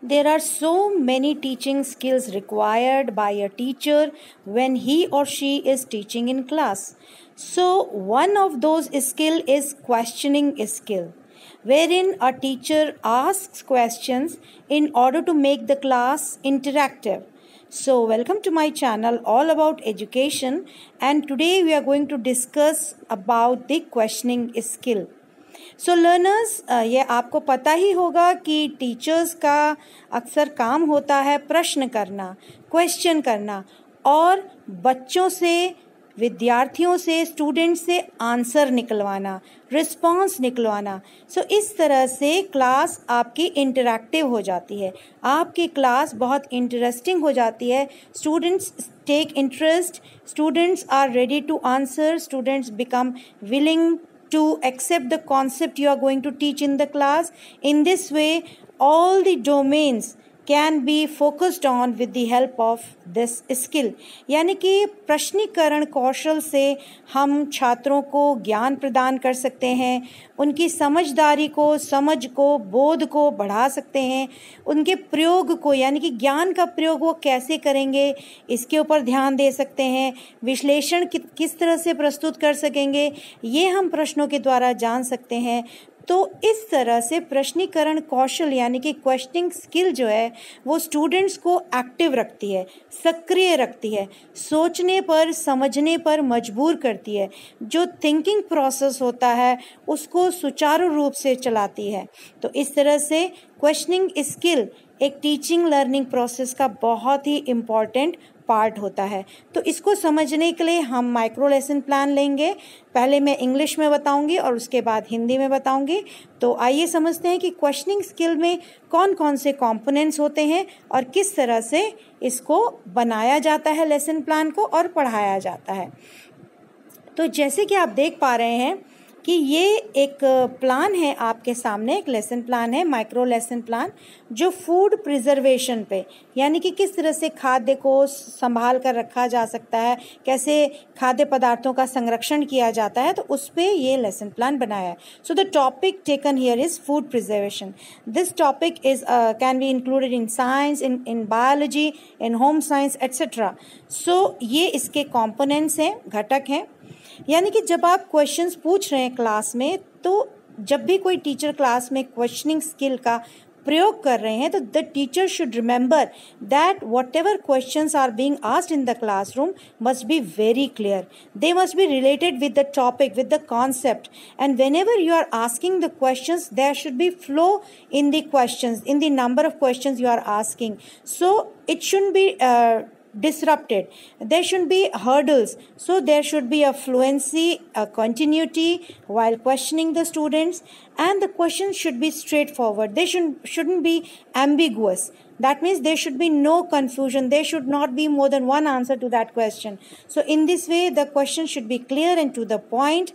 There are so many teaching skills required by a teacher when he or she is teaching in class. So one of those skill is questioning skill, wherein a teacher asks questions in order to make the class interactive. So welcome to my channel all about education, and today we are going to discuss about the questioning skill. So learners ये आपको पता ही होगा कि teachers का अक्सर काम होता है प्रश्न करना, क्वेश्चन करना और बच्चों से, विद्यार्थियों से, स्टूडेंट से आंसर निकलवाना, रिस्पांस निकलवाना। सो इस तरह से क्लास आपकी इंटरैक्टिव हो जाती है, आपकी क्लास बहुत इंटरेस्टिंग हो जाती है। Students take interest, students are ready to answer, students become willing to accept the concept you are going to teach in the class. In this way, all the domains can be focused on with the help of this skill. यानी कि प्रश्नीकरण कौशल से हम छात्रों को ज्ञान प्रदान कर सकते हैं, उनकी समझदारी को, समझ को, बोध को बढ़ा सकते हैं, उनके प्रयोग को यानी कि ज्ञान का प्रयोग वो कैसे करेंगे इसके ऊपर ध्यान दे सकते हैं, विश्लेषण किस तरह से प्रस्तुत कर सकेंगे ये हम प्रश्नों के द्वारा जान सकते हैं। तो इस तरह से प्रश्नीकरण कौशल यानी कि क्वेश्चनिंग स्किल जो है वो स्टूडेंट्स को एक्टिव रखती है, सक्रिय रखती है, सोचने पर, समझने पर मजबूर करती है, जो थिंकिंग प्रोसेस होता है उसको सुचारू रूप से चलाती है। तो इस तरह से क्वेश्चनिंग स्किल एक टीचिंग लर्निंग प्रोसेस का बहुत ही इम्पॉर्टेंट पार्ट होता है। तो इसको समझने के लिए हम माइक्रो लेसन प्लान लेंगे। पहले मैं इंग्लिश में बताऊंगी और उसके बाद हिंदी में बताऊंगी। तो आइए समझते हैं कि क्वेश्चनिंग स्किल में कौन कौन से कंपोनेंट्स होते हैं और किस तरह से इसको बनाया जाता है लेसन प्लान को और पढ़ाया जाता है। तो जैसे कि आप देख पा रहे हैं कि ये एक प्लान है आपके सामने, एक लेसन प्लान है, माइक्रो लेसन प्लान, जो फूड प्रिजर्वेशन पे यानी कि किस तरह से खाद्य को संभाल कर रखा जा सकता है, कैसे खाद्य पदार्थों का संरक्षण किया जाता है, तो उस पे ये लेसन प्लान बनाया है। So the topic taken here is food preservation. This topic is can be included in science, in biology, in home science etcetera. So ये इसके कॉम्पोनेंट्स हैं, घटक हैं। यानी कि जब आप क्वेश्चंस पूछ रहे हैं क्लास में, तो जब भी कोई टीचर क्लास में क्वेश्चनिंग स्किल का प्रयोग कर रहे हैं तो the teacher should remember that whatever questions are being asked in the classroom must be very clear, they must be related with the topic, with the concept, and whenever you are asking the questions there should be flow in the questions, in the number of questions you are asking. So it shouldn't be disrupted. There shouldn't be hurdles. So there should be a fluency, a continuity while questioning the students, and the questions should be straightforward. They shouldn't be ambiguous. That means there should be no confusion. There should not be more than one answer to that question. So in this way, the question should be clear and to the point.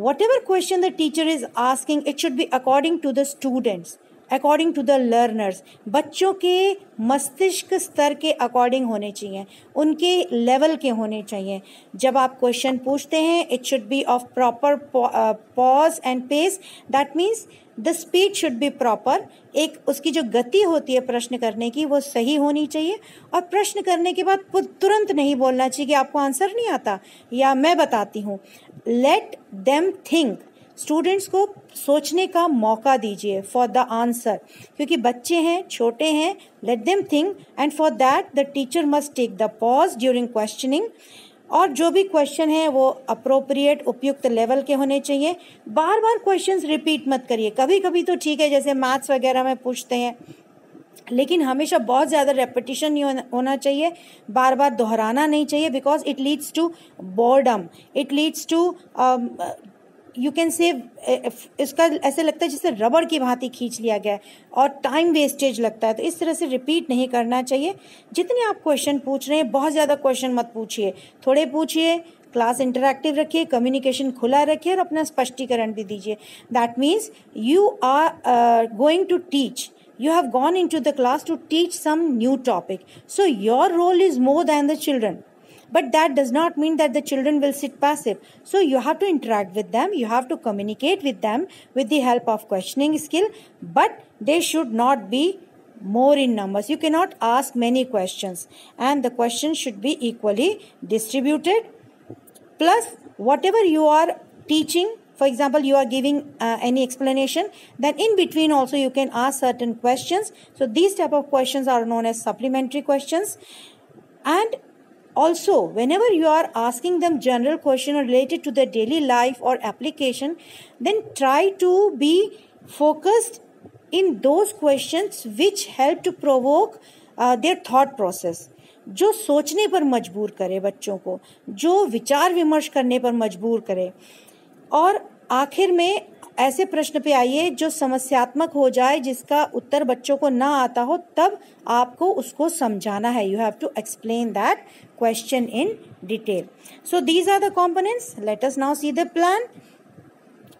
Whatever question the teacher is asking, it should be according to the students, according to the learners, बच्चों के मस्तिष्क स्तर के according होने चाहिए, उनके level के होने चाहिए। जब आप क्वेश्चन पूछते हैं it should be of proper pause and pace, that means the speed should be proper. एक उसकी जो गति होती है प्रश्न करने की वो सही होनी चाहिए, और प्रश्न करने के बाद तुरंत नहीं बोलना चाहिए कि आपको आंसर नहीं आता या मैं बताती हूँ। लेट देम थिंक, स्टूडेंट्स को सोचने का मौका दीजिए फॉर द आंसर, क्योंकि बच्चे हैं, छोटे हैं। Let them think, and for that the teacher must take the pause during questioning, और जो भी क्वेश्चन है वो अप्रोप्रिएट, उपयुक्त लेवल के होने चाहिए। बार बार क्वेश्चंस रिपीट मत करिए, कभी कभी तो ठीक है जैसे मैथ्स वगैरह में पूछते हैं, लेकिन हमेशा बहुत ज़्यादा रेपिटेशन नहीं होना चाहिए, बार बार दोहराना नहीं चाहिए, because it leads to boredom, it leads to you can say इसका ऐसे लगता है जैसे रबड़ की भांति खींच लिया गया है और टाइम वेस्टेज लगता है। तो इस तरह से रिपीट नहीं करना चाहिए। जितने आप क्वेश्चन पूछ रहे हैं बहुत ज़्यादा क्वेश्चन मत पूछिए, थोड़े पूछिए, क्लास इंटरैक्टिव रखिए, कम्युनिकेशन खुला रखिए और अपना स्पष्टीकरण भी दीजिए। That means you are going to teach, you have gone into the class to teach some new topic, so your role is more than the children. But that does not mean that the children will sit passive. So you have to interact with them, you have to communicate with them with the help of questioning skill, but they should not be more in numbers. You cannot ask many questions, and the questions should be equally distributed. Plus, whatever you are teaching, for example, you are giving any explanation, then in between also you can ask certain questions. So these type of questions are known as supplementary questions. And also, whenever you are asking them general question related to their daily life or application, then try to be focused in those questions which help to provoke their thought process, जो सोचने पर मजबूर करे बच्चों को, जो विचार विमर्श करने पर मजबूर करे। और आखिर में ऐसे प्रश्न पे आइए जो समस्यात्मक हो जाए, जिसका उत्तर बच्चों को ना आता हो, तब आपको उसको समझाना है। You have to explain that question in detail. So these are the components. Let us now see the plan.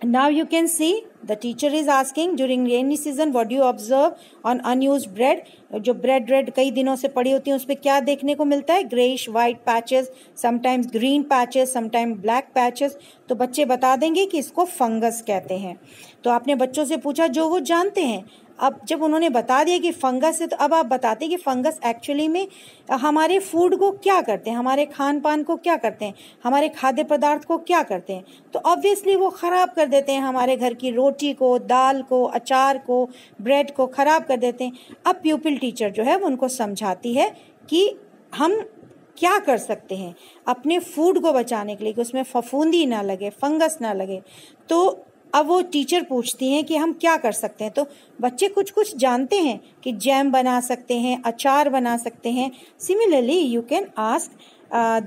Now you can see the teacher is asking during rainy season what do you observe on unused bread. जो bread कई दिनों से पड़ी होती है उस पर क्या देखने को मिलता है? Grayish white patches, sometimes green patches, sometimes black patches. तो बच्चे बता देंगे कि इसको फंगस कहते हैं. तो आपने बच्चों से पूछा जो वो जानते हैं. अब जब उन्होंने बता दिया कि फंगस है, तो अब आप बताते हैं कि फंगस एक्चुअली में हमारे फूड को क्या करते हैं, हमारे खान पान को क्या करते हैं, हमारे खाद्य पदार्थ को क्या करते हैं. तो ऑब्वियसली वो ख़राब कर देते हैं, हमारे घर की रोटी को, दाल को, अचार को, ब्रेड को ख़राब कर देते हैं. अब प्यूपिल टीचर जो है वो उनको समझाती है कि हम क्या कर सकते हैं अपने फूड को बचाने के लिए कि उसमें फफूंदी ना लगे, फंगस ना लगे. तो अब वो टीचर पूछती हैं कि हम क्या कर सकते हैं. तो बच्चे कुछ कुछ जानते हैं कि जैम बना सकते हैं, अचार बना सकते हैं. Similarly you can ask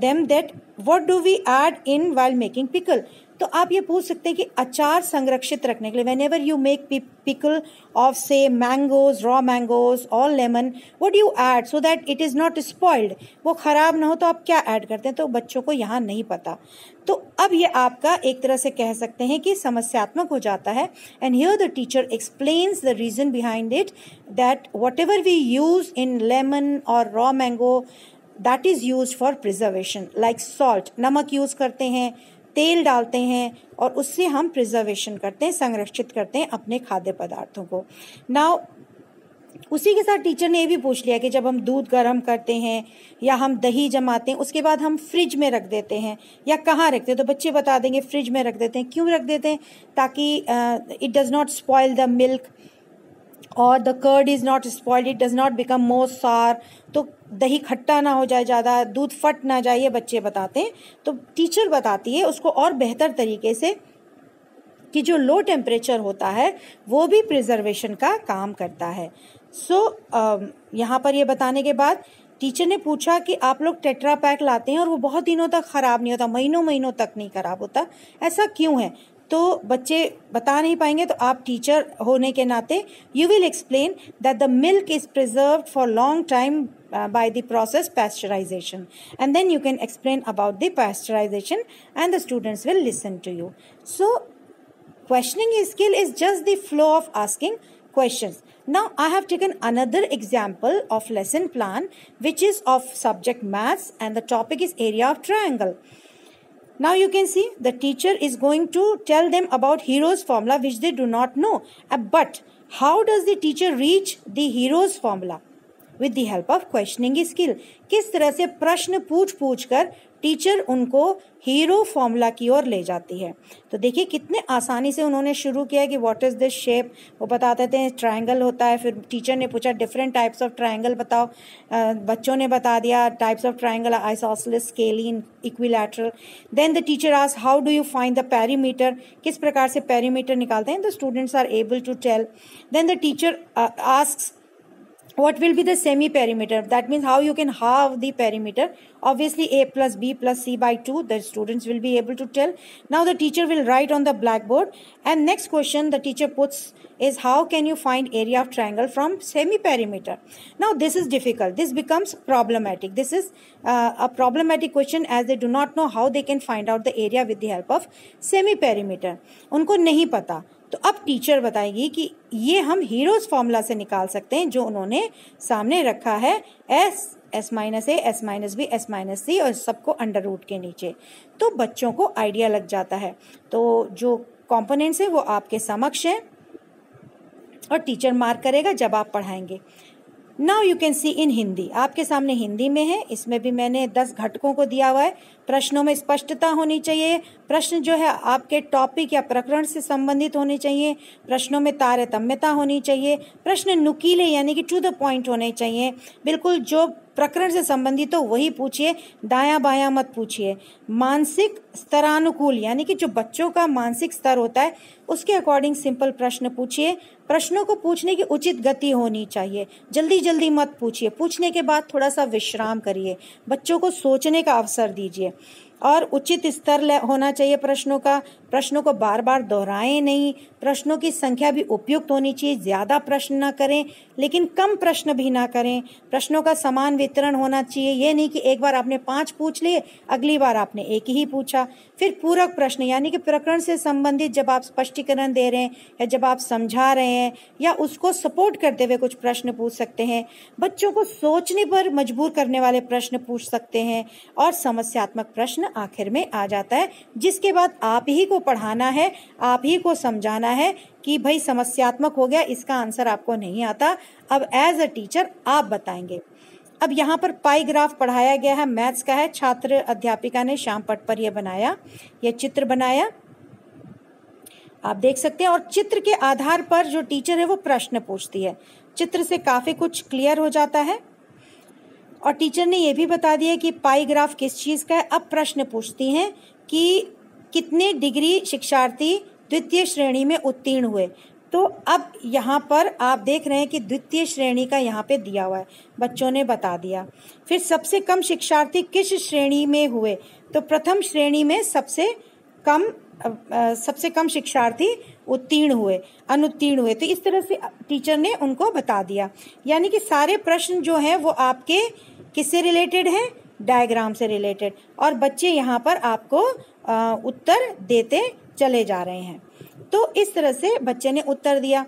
them that what do we add in while making pickle. तो आप ये पूछ सकते हैं कि अचार संरक्षित रखने के लिए whenever you make pickle of से मैंगोज, रॉ मैंगोज और lemon, what do you add so that it is not spoiled, वो ख़राब ना हो, तो आप क्या ऐड करते हैं. तो बच्चों को यहाँ नहीं पता. तो अब ये आपका एक तरह से कह सकते हैं कि समस्यात्मक हो जाता है. And here the teacher explains the reason behind it that whatever we use in lemon और raw mango that is use for preservation. Like salt, नमक यूज़ करते हैं, तेल डालते हैं और उससे हम प्रिजर्वेशन करते हैं, संरक्षित करते हैं अपने खाद्य पदार्थों को. नाउ उसी के साथ टीचर ने ये भी पूछ लिया कि जब हम दूध गर्म करते हैं या हम दही जमाते हैं उसके बाद हम फ्रिज में रख देते हैं या कहाँ रखते हैं. तो बच्चे बता देंगे फ्रिज में रख देते हैं. क्यों रख देते हैं? ताकि it does not spoil the milk और the curd is not spoiled, it does not become more sour. तो दही खट्टा ना हो जाए ज़्यादा, दूध फट ना जाए, ये बच्चे बताते हैं. तो टीचर बताती है उसको और बेहतर तरीके से कि जो लो टेम्परेचर होता है वो भी प्रिजर्वेशन का काम करता है. यहाँ पर ये बताने के बाद टीचर ने पूछा कि आप लोग टेट्रा पैक लाते हैं और वो बहुत दिनों तक ख़राब नहीं होता, महीनों महीनों तक नहीं ख़राब होता, ऐसा क्यों है? तो बच्चे बता नहीं पाएंगे. तो आप टीचर होने के नाते you will explain that the milk is preserved for long time by the process pasteurization, and then you can explain about the pasteurization and the students will listen to you. So questioning skill is just the flow of asking questions. Now I have taken another example of lesson plan which is of subject maths and the topic is area of triangle. Now you can see the teacher is going to tell them about Hero's formula which they do not know. But how does the teacher reach the Hero's formula? With the help of questioning skill. किस तरह से प्रश्न पूछ कर teacher उनको hero formula की ओर ले जाती है. तो देखिए कितने आसानी से उन्होंने शुरू किया कि व्हाट इज़ दिस शेप, वो बता देते हैं ट्रायंगल होता है. फिर टीचर ने पूछा डिफरेंट टाइप्स ऑफ ट्रायंगल बताओ, बच्चों ने बता दिया types of triangle isosceles, scalene, equilateral. Then the teacher asked how do you find the perimeter, किस प्रकार से पेरीमीटर निकालते हैं. The students are able to tell. Then the teacher asks what will be the semi perimeter, that means how you can halve the perimeter. Obviously a plus b plus c by 2, the students will be able to tell. Now the teacher will write on the blackboard and next question the teacher puts is how can you find area of triangle from semi perimeter. Now this is difficult, this becomes problematic. This is a problematic question as they do not know how they can find out the area with the help of semi perimeter. उनको नहीं पता. तो अब teacher बताएगी कि ये हम heroes formula से निकाल सकते हैं जो उन्होंने सामने रखा है, S minus A, S minus B, S minus C और सबको अंडर रूट के नीचे. तो बच्चों को आइडिया लग जाता है. तो जो कंपोनेंट्स है वो आपके समक्ष हैं और टीचर मार्क करेगा जब आप पढ़ाएंगे. नाउ यू कैन सी इन हिंदी, आपके सामने हिंदी में है, इसमें भी मैंने 10 घटकों को दिया हुआ है। प्रश्नों में स्पष्टता होनी चाहिए, प्रश्न जो है आपके टॉपिक या प्रकरण से संबंधित होने चाहिए, प्रश्नों में तारतम्यता होनी चाहिए, प्रश्न नुकीले यानी कि टू द पॉइंट होने चाहिए, बिल्कुल जो प्रकरण से संबंधित हो वही पूछिए, दायां बायां मत पूछिए। मानसिक स्तरानुकूल यानी कि जो बच्चों का मानसिक स्तर होता है उसके अकॉर्डिंग सिंपल प्रश्न पूछिए। प्रश्नों को पूछने की उचित गति होनी चाहिए, जल्दी जल्दी मत पूछिए, पूछने के बाद थोड़ा सा विश्राम करिए, बच्चों को सोचने का अवसर दीजिए। और उचित स्तर होना चाहिए प्रश्नों का, प्रश्नों को बार बार दोहराएं नहीं, प्रश्नों की संख्या भी उपयुक्त होनी चाहिए, ज़्यादा प्रश्न ना करें लेकिन कम प्रश्न भी ना करें, प्रश्नों का समान वितरण होना चाहिए, ये नहीं कि एक बार आपने 5 पूछ लिए, अगली बार आपने एक ही पूछा। फिर पूरक प्रश्न यानी कि प्रकरण से संबंधित जब आप स्पष्टीकरण दे रहे हैं या जब आप समझा रहे हैं या उसको सपोर्ट करते हुए कुछ प्रश्न पूछ सकते हैं, बच्चों को सोचने पर मजबूर करने वाले प्रश्न पूछ सकते हैं, और समस्यात्मक प्रश्न आखिर में आ जाता है, जिसके बाद आप ही को पढ़ाना है, आप ही को समझाना है कि भाई समस्यात्मक हो गया, इसका आंसर आपको नहीं आता, अब एज अ टीचर आप बताएंगे। अब यहाँ पर पाई ग्राफ पढ़ाया गया है, मैथ्स का है, छात्र अध्यापिका ने श्याम पट पर यह बनाया, यह चित्र बनाया, आप देख सकते हैं। और चित्र के आधार पर जो टीचर है वो प्रश्न पूछती है, चित्र से काफी कुछ क्लियर हो जाता है। और टीचर ने यह भी बता दिया कि पाई ग्राफ किस चीज का है। अब प्रश्न पूछती हैं कि कितने डिग्री शिक्षार्थी द्वितीय श्रेणी में उत्तीर्ण हुए। तो अब यहाँ पर आप देख रहे हैं कि द्वितीय श्रेणी का यहाँ पे दिया हुआ है, बच्चों ने बता दिया। फिर सबसे कम शिक्षार्थी किस श्रेणी में हुए, तो प्रथम श्रेणी में सबसे कम शिक्षार्थी उत्तीर्ण हुए, अनुत्तीर्ण हुए। तो इस तरह से टीचर ने उनको बता दिया, यानी कि सारे प्रश्न जो है वो आपके किससे रिलेटेड है, डायग्राम से रिलेटेड, और बच्चे यहाँ पर आपको उत्तर देते चले जा रहे हैं। तो इस तरह से बच्चे ने उत्तर दिया।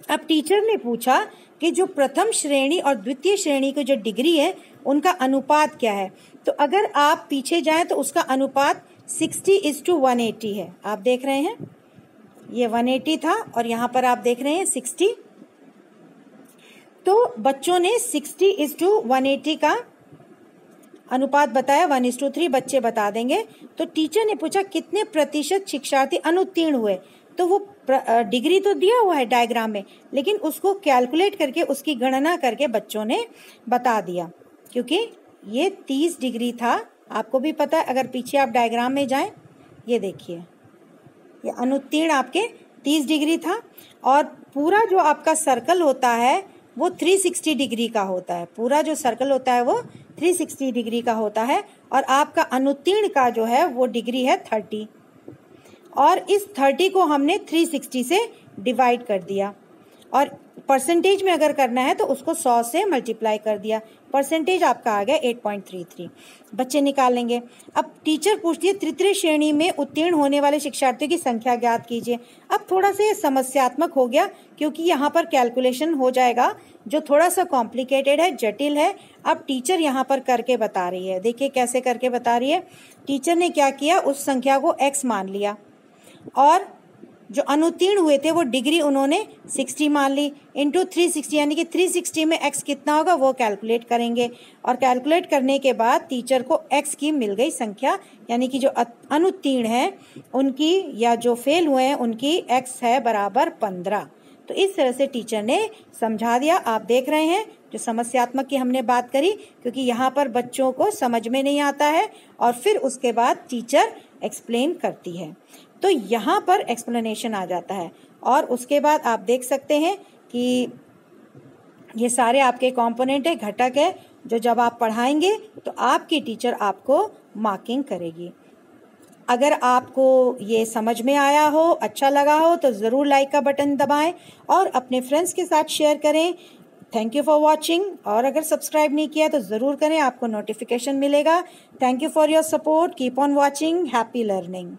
अब टीचर ने पूछा कि जो प्रथम श्रेणी और द्वितीय श्रेणी की जो डिग्री है उनका अनुपात क्या है। तो अगर आप पीछे जाएं तो उसका अनुपात 60:180 है, आप देख रहे हैं ये 180 था और यहाँ पर आप देख रहे हैं 60। तो बच्चों ने 60:180 का अनुपात बताया, 1:3 बच्चे बता देंगे। तो टीचर ने पूछा कितने प्रतिशत शिक्षार्थी अनुत्तीर्ण हुए, तो वो डिग्री तो दिया हुआ है डायग्राम में, लेकिन उसको कैलकुलेट करके उसकी गणना करके बच्चों ने बता दिया, क्योंकि ये 30 डिग्री था। आपको भी पता है, अगर पीछे आप डायग्राम में जाएं, ये देखिए ये अनुत्तीर्ण आपके 30 डिग्री था, और पूरा जो आपका सर्कल होता है वो 360 डिग्री का होता है, पूरा जो सर्कल होता है वो 360 डिग्री का होता है, और आपका अनुत्तीर्ण का जो है वो डिग्री है 30, और इस 30 को हमने 360 से डिवाइड कर दिया, और परसेंटेज में अगर करना है तो उसको 100 से मल्टीप्लाई कर दिया, परसेंटेज आपका आ गया 8.33, बच्चे निकालेंगे। अब टीचर पूछती है तृतीय श्रेणी में उत्तीर्ण होने वाले शिक्षार्थियों की संख्या ज्ञात कीजिए। अब थोड़ा सा समस्यात्मक हो गया, क्योंकि यहाँ पर कैलकुलेशन हो जाएगा जो थोड़ा सा कॉम्प्लिकेटेड है, जटिल है। अब टीचर यहाँ पर करके बता रही है, देखिए कैसे करके बता रही है। टीचर ने क्या किया, उस संख्या को x मान लिया, और जो अनुत्तीर्ण हुए थे वो डिग्री उन्होंने 60 मान ली, इंटू 360, यानी कि 360 में x कितना होगा वो कैलकुलेट करेंगे, और कैलकुलेट करने के बाद टीचर को x की मिल गई संख्या, यानी कि जो अनुत्तीर्ण है उनकी या जो फेल हुए हैं उनकी x है बराबर 15। तो इस तरह से टीचर ने समझा दिया। आप देख रहे हैं जो समस्यात्मक की हमने बात करी, क्योंकि यहाँ पर बच्चों को समझ में नहीं आता है और फिर उसके बाद टीचर एक्सप्लेन करती है, तो यहाँ पर एक्सप्लेनेशन आ जाता है। और उसके बाद आप देख सकते हैं कि ये सारे आपके कंपोनेंट है, घटक है, जो जब आप पढ़ाएंगे तो आपकी टीचर आपको मार्किंग करेगी। अगर आपको ये समझ में आया हो, अच्छा लगा हो, तो ज़रूर लाइक का बटन दबाएं और अपने फ्रेंड्स के साथ शेयर करें। थैंक यू फॉर वॉचिंग, और अगर सब्सक्राइब नहीं किया तो ज़रूर करें, आपको नोटिफिकेशन मिलेगा। Thank you for your support, keep on watching, happy learning.